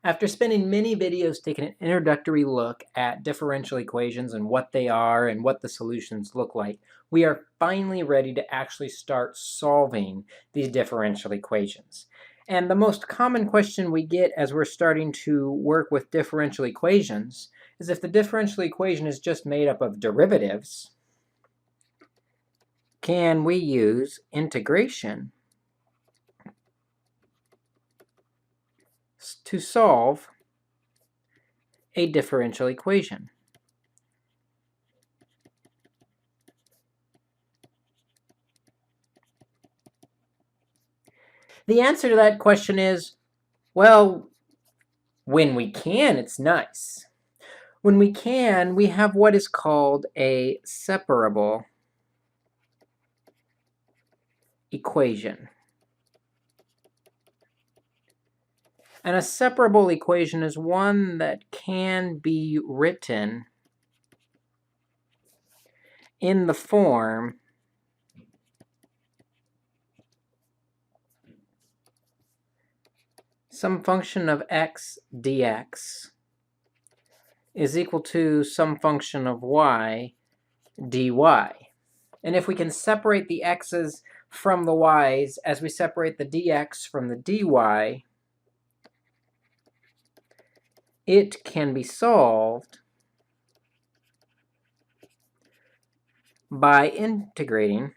After spending many videos taking an introductory look at differential equations and what they are and what the solutions look like, we are finally ready to actually start solving these differential equations. And the most common question we get as we're starting to work with differential equations is if the differential equation is just made up of derivatives, can we use integration to solve a differential equation? The answer to that question is, well, when we can, it's nice. When we can, we have what is called a separable equation. And a separable equation is one that can be written in the form some function of x dx is equal to some function of y dy. And if we can separate the x's from the y's as we separate the dx from the dy, it can be solved by integrating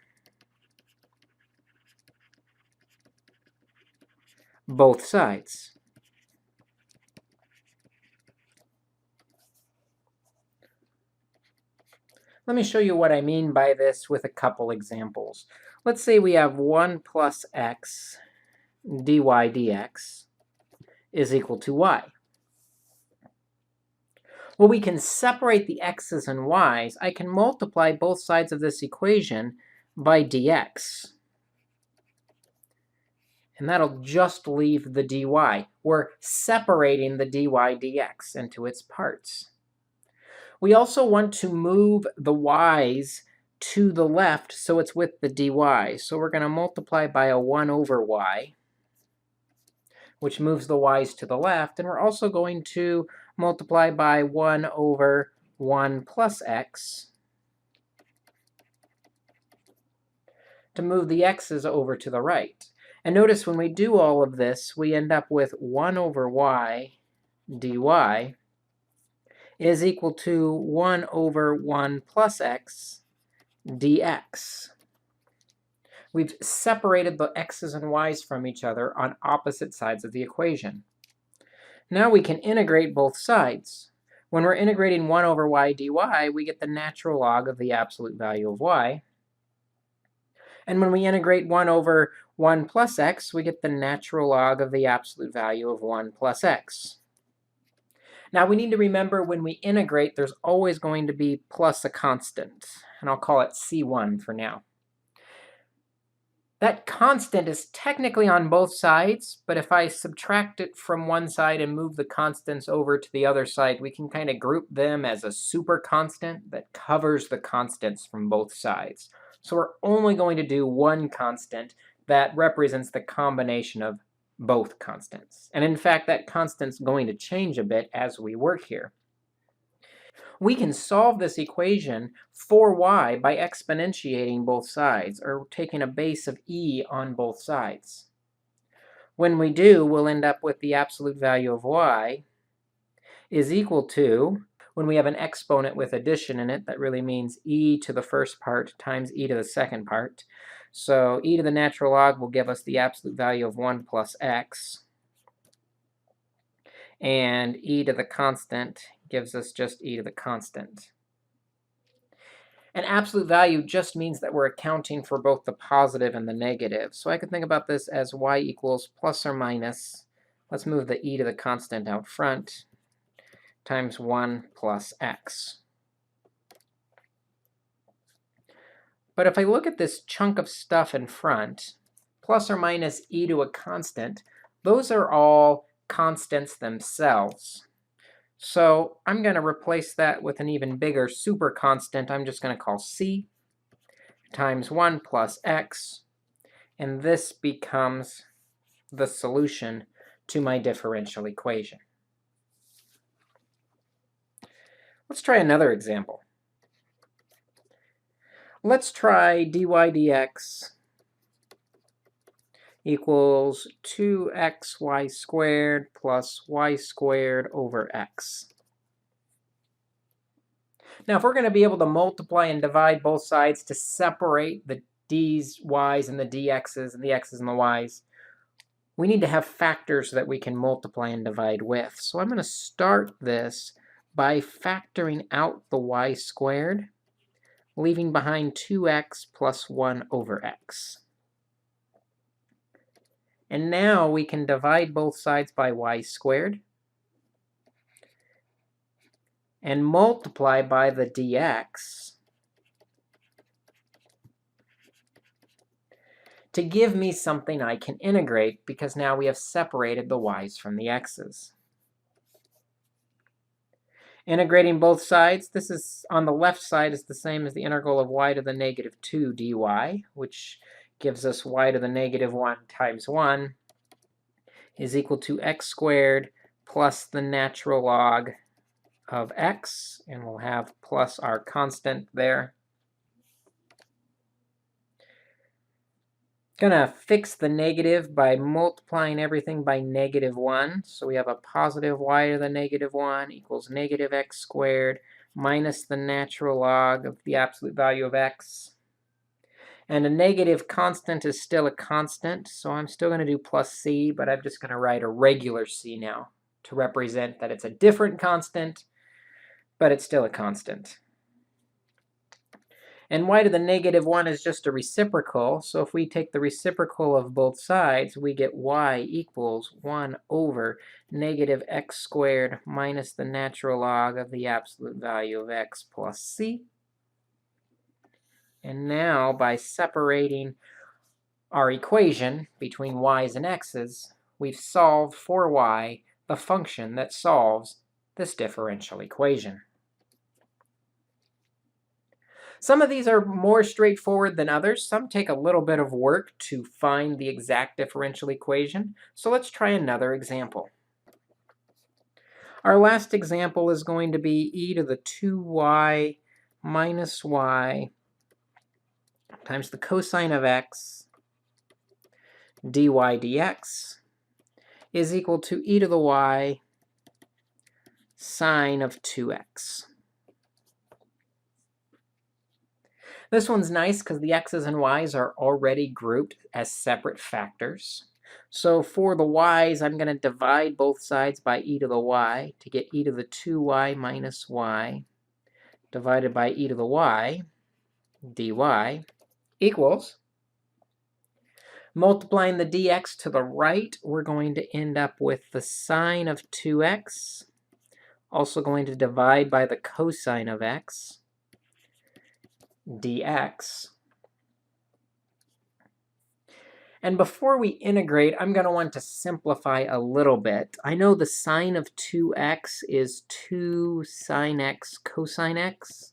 both sides. Let me show you what I mean by this with a couple examples. Let's say we have 1 plus x dy dx is equal to y. Well, we can separate the x's and y's. I can multiply both sides of this equation by dx. And that'll just leave the dy. We're separating the dy dx into its parts. We also want to move the y's to the left so it's with the dy. So we're going to multiply by a 1 over y, which moves the y's to the left. And we're also going to multiply by 1 over 1 plus x to move the x's over to the right. And notice when we do all of this, we end up with 1 over y dy is equal to 1 over 1 plus x dx. We've separated the x's and y's from each other on opposite sides of the equation. Now we can integrate both sides. When we're integrating 1 over y dy, we get the natural log of the absolute value of y. And when we integrate 1 over 1 plus x, we get the natural log of the absolute value of 1 plus x. Now we need to remember when we integrate, there's always going to be plus a constant, and I'll call it C1 for now. That constant is technically on both sides, but if I subtract it from one side and move the constants over to the other side, we can kind of group them as a super constant that covers the constants from both sides. So we're only going to do one constant that represents the combination of both constants. And in fact, that constant's going to change a bit as we work here. We can solve this equation for y by exponentiating both sides, or taking a base of e on both sides. When we do, we'll end up with the absolute value of y is equal to, when we have an exponent with addition in it, that really means e to the first part times e to the second part. So e to the natural log will give us the absolute value of 1 plus x. And e to the constant gives us just e to the constant. An absolute value just means that we're accounting for both the positive and the negative. So I could think about this as y equals plus or minus, let's move the e to the constant out front, times 1 plus x. But if I look at this chunk of stuff in front, plus or minus e to a constant, those are all constants themselves. So I'm going to replace that with an even bigger super constant I'm just going to call c times 1 plus x. And this becomes the solution to my differential equation. Let's try another example. Let's try dy dx equals 2xy squared plus y squared over x. Now, if we're going to be able to multiply and divide both sides to separate the d's, y's, and the dx's, and the x's and the y's, we need to have factors that we can multiply and divide with. So I'm going to start this by factoring out the y squared, leaving behind 2x plus 1 over x. And now we can divide both sides by y squared and multiply by the dx to give me something I can integrate, because now we have separated the y's from the x's. Integrating both sides, this is on the left side is the same as the integral of y to the negative 2 dy, which gives us y to the negative 1 times 1 is equal to x squared plus the natural log of x, and we'll have plus our constant there. Gonna fix the negative by multiplying everything by negative 1. So we have a positive y to the negative 1 equals negative x squared minus the natural log of the absolute value of x. And a negative constant is still a constant, so I'm still going to do plus c, but I'm just going to write a regular c now to represent that it's a different constant, but it's still a constant. And y to the negative 1 is just a reciprocal, so if we take the reciprocal of both sides, we get y equals 1 over negative x squared minus the natural log of the absolute value of x plus c. And now, by separating our equation between y's and x's, we've solved for y the function that solves this differential equation. Some of these are more straightforward than others. Some take a little bit of work to find the exact differential equation. So let's try another example. Our last example is going to be e to the 2y minus y times the cosine of x dy dx is equal to e to the y sine of 2x. This one's nice because the x's and y's are already grouped as separate factors. So for the y's, I'm going to divide both sides by e to the y to get e to the 2y minus y divided by e to the y dy equals, multiplying the dx to the right, we're going to end up with the sine of 2x, also going to divide by the cosine of x dx. And before we integrate, I'm going to want to simplify a little bit. I know the sine of 2x is 2 sine x cosine x,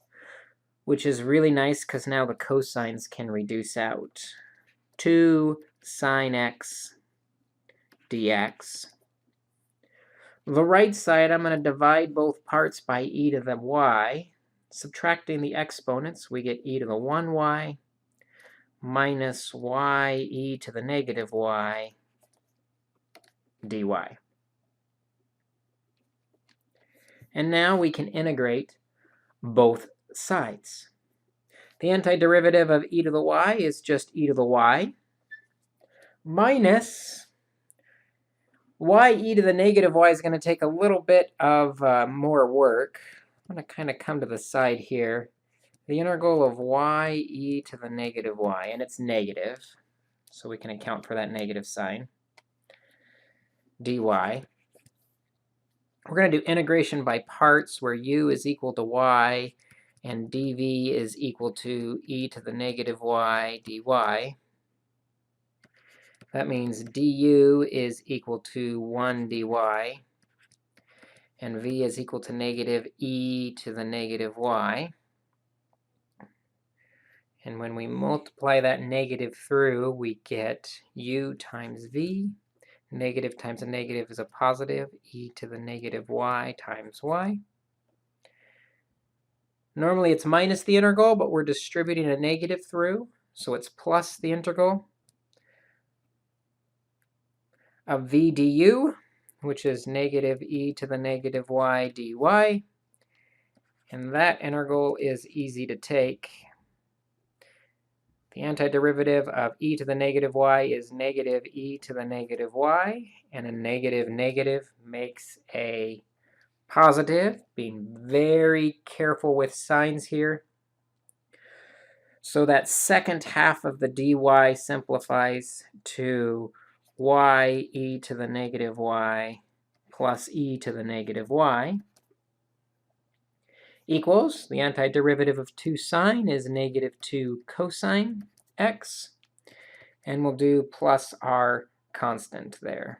which is really nice because now the cosines can reduce out. 2 sine x dx. The right side, I'm going to divide both parts by e to the y. Subtracting the exponents, we get e to the 1y minus y e to the negative y dy. And now we can integrate both sides. The antiderivative of e to the y is just e to the y minus y e to the negative y is going to take a little bit of more work. I'm going to kind of come to the side here. The integral of y e to the negative y, and it's negative, so we can account for that negative sign, dy. We're going to do integration by parts where u is equal to y and dv is equal to e to the negative y dy. That means du is equal to 1 dy, and v is equal to negative e to the negative y. And when we multiply that negative through, we get u times v. Negative times a negative is a positive, e to the negative y times y. Normally it's minus the integral, but we're distributing a negative through, so it's plus the integral of v du, which is negative e to the negative y dy. And that integral is easy to take. The antiderivative of e to the negative y is negative e to the negative y, and a negative negative makes a positive, being very careful with signs here. So that second half of the dy simplifies to y e to the negative y plus e to the negative y equals, the antiderivative of 2 sine is negative 2 cosine x, and we'll do plus our constant there.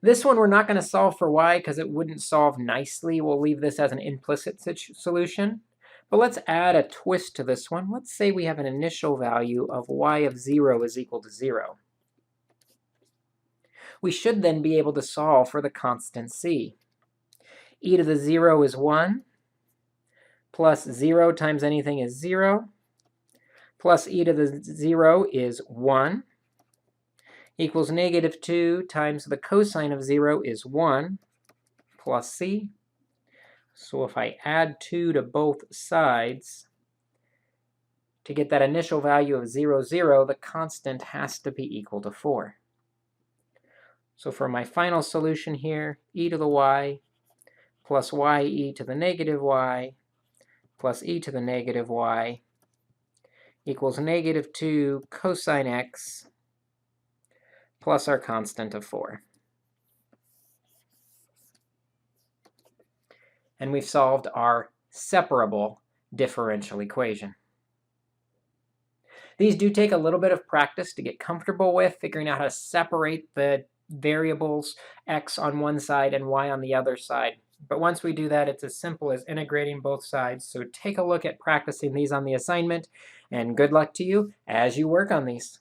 This one we're not going to solve for y because it wouldn't solve nicely. We'll leave this as an implicit solution. But let's add a twist to this one. Let's say we have an initial value of y of 0 is equal to 0. We should then be able to solve for the constant c. E to the 0 is 1, plus 0 times anything is 0, plus e to the 0 is 1, equals negative 2 times the cosine of 0 is 1, plus c. So if I add 2 to both sides, to get that initial value of 0, 0, the constant has to be equal to 4. So for my final solution here, e to the y plus y e to the negative y plus e to the negative y equals negative 2 cosine x plus our constant of 4. And we've solved our separable differential equation. These do take a little bit of practice to get comfortable with, figuring out how to separate the variables x on one side and y on the other side. But once we do that, it's as simple as integrating both sides. So take a look at practicing these on the assignment, and good luck to you as you work on these.